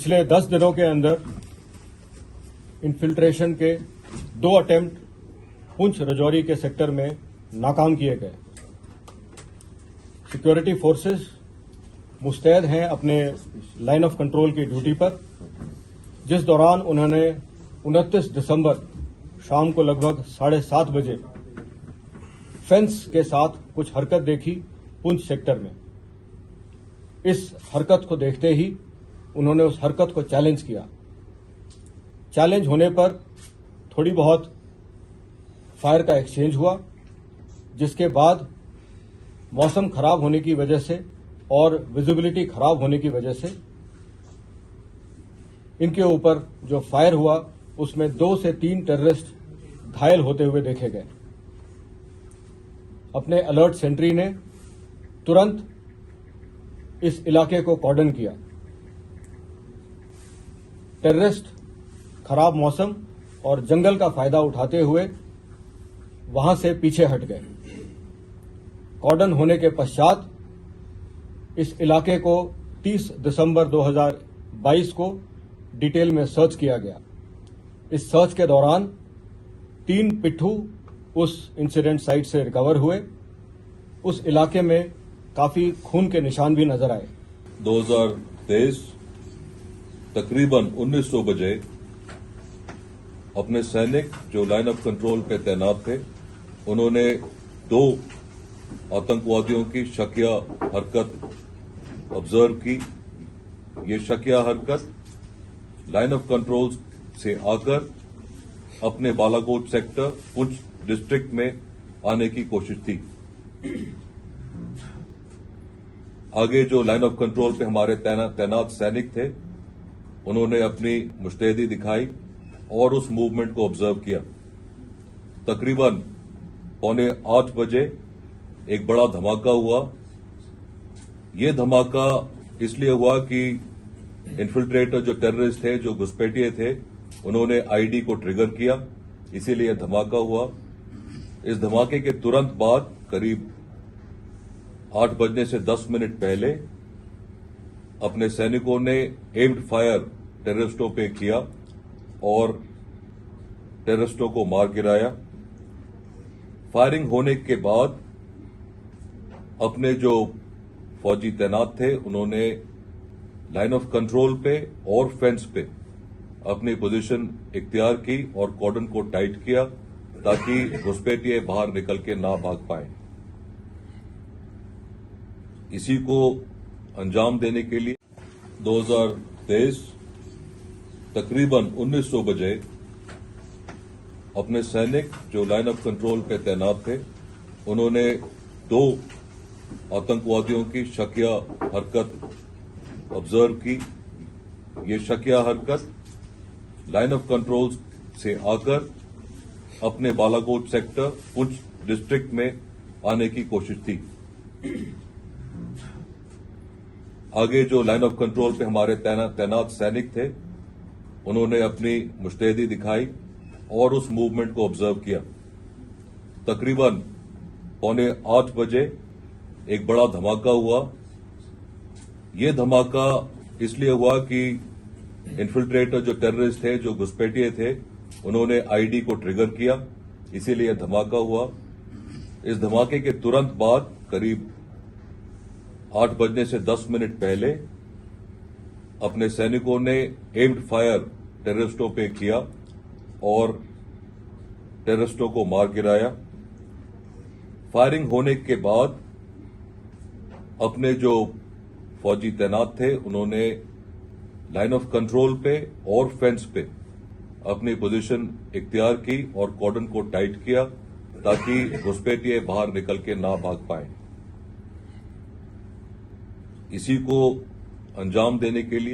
पिछले 10 दिनों के अंदर इन्फिल्ट्रेशन के 2 अटेम्प्ट पुंछ रजौरी के सेक्टर में नाकाम किए गए। सिक्योरिटी फोर्सेस मुस्तैद हैं अपने लाइन ऑफ कंट्रोल की ड्यूटी पर, जिस दौरान उन्होंने 29 दिसंबर शाम को लगभग 7:30 बजे फेंस के साथ कुछ हरकत देखी पुंछ सेक्टर में। इस हरकत को देखते ही उन्होंने उस हरकत को चैलेंज किया। चैलेंज होने पर थोड़ी बहुत फायर का एक्सचेंज हुआ, जिसके बाद मौसम खराब होने की वजह से और विजिबिलिटी खराब होने की वजह से इनके ऊपर जो फायर हुआ उसमें 2 से 3 टेररिस्ट घायल होते हुए देखे गए। अपने अलर्ट सेंट्री ने तुरंत इस इलाके को कॉर्डन किया। टेररिस्ट खराब मौसम और जंगल का फायदा उठाते हुए वहां से पीछे हट गए। कॉर्डन होने के पश्चात इस इलाके को 30 दिसंबर 2022 को डिटेल में सर्च किया गया। इस सर्च के दौरान 3 पिट्ठू उस इंसिडेंट साइट से रिकवर हुए। उस इलाके में काफी खून के निशान भी नजर आए। 2023 तकरीबन 1900 बजे अपने सैनिक जो लाइन ऑफ कंट्रोल पे तैनात थे, उन्होंने 2 आतंकवादियों की शकिया हरकत ऑब्जर्व की। ये शकिया हरकत लाइन ऑफ कंट्रोल से आकर अपने बालाकोट सेक्टर पुंछ डिस्ट्रिक्ट में आने की कोशिश थी। आगे जो लाइन ऑफ कंट्रोल पे हमारे तैनात सैनिक थे, उन्होंने अपनी मुस्तैदी दिखाई और उस मूवमेंट को ऑब्जर्व किया। तकरीबन 7:45 बजे एक बड़ा धमाका हुआ। ये धमाका इसलिए हुआ कि इन्फिल्ट्रेटर जो टेररिस्ट थे, जो घुसपैठिए थे, उन्होंने आईडी को ट्रिगर किया, इसीलिए धमाका हुआ। इस धमाके के तुरंत बाद करीब 8 बजने से 10 मिनट पहले अपने सैनिकों ने एम्ड फायर टेररिस्टों पे किया और टेररिस्टों को मार गिराया। फायरिंग होने के बाद अपने जो फौजी तैनात थे, उन्होंने लाइन ऑफ कंट्रोल पे और फेंस पे अपनी पोजीशन इख्तियार की और कॉर्डन को टाइट किया ताकि घुसपैठिए बाहर निकल के ना भाग पाए। इसी को अंजाम देने के लिए 2023 तकरीबन 1900 बजे अपने सैनिक जो लाइन ऑफ कंट्रोल पे तैनात थे, उन्होंने 2 आतंकवादियों की शकिया हरकत ऑब्जर्व की। ये शकिया हरकत लाइन ऑफ कंट्रोल से आकर अपने बालाकोट सेक्टर पुंछ डिस्ट्रिक्ट में आने की कोशिश थी। आगे जो लाइन ऑफ कंट्रोल पे हमारे तैनात सैनिक थे, उन्होंने अपनी मुस्तैदी दिखाई और उस मूवमेंट को ऑब्जर्व किया। तकरीबन 7:45 बजे एक बड़ा धमाका हुआ। ये धमाका इसलिए हुआ कि इन्फिल्ट्रेटर जो टेररिस्ट थे, जो घुसपैठिए थे, उन्होंने आईडी को ट्रिगर किया, इसीलिए धमाका हुआ। इस धमाके के तुरंत बाद करीब 8 बजने से 10 मिनट पहले अपने सैनिकों ने एम्ड फायर टेररिस्टों पे किया और टेररिस्टों को मार गिराया। फायरिंग होने के बाद अपने जो फौजी तैनात थे, उन्होंने लाइन ऑफ कंट्रोल पे और फेंस पे अपनी पोजीशन इख्तियार की और कॉर्डन को टाइट किया ताकि घुसपैठिए बाहर निकल के ना भाग पाए। इसी को अंजाम देने के लिए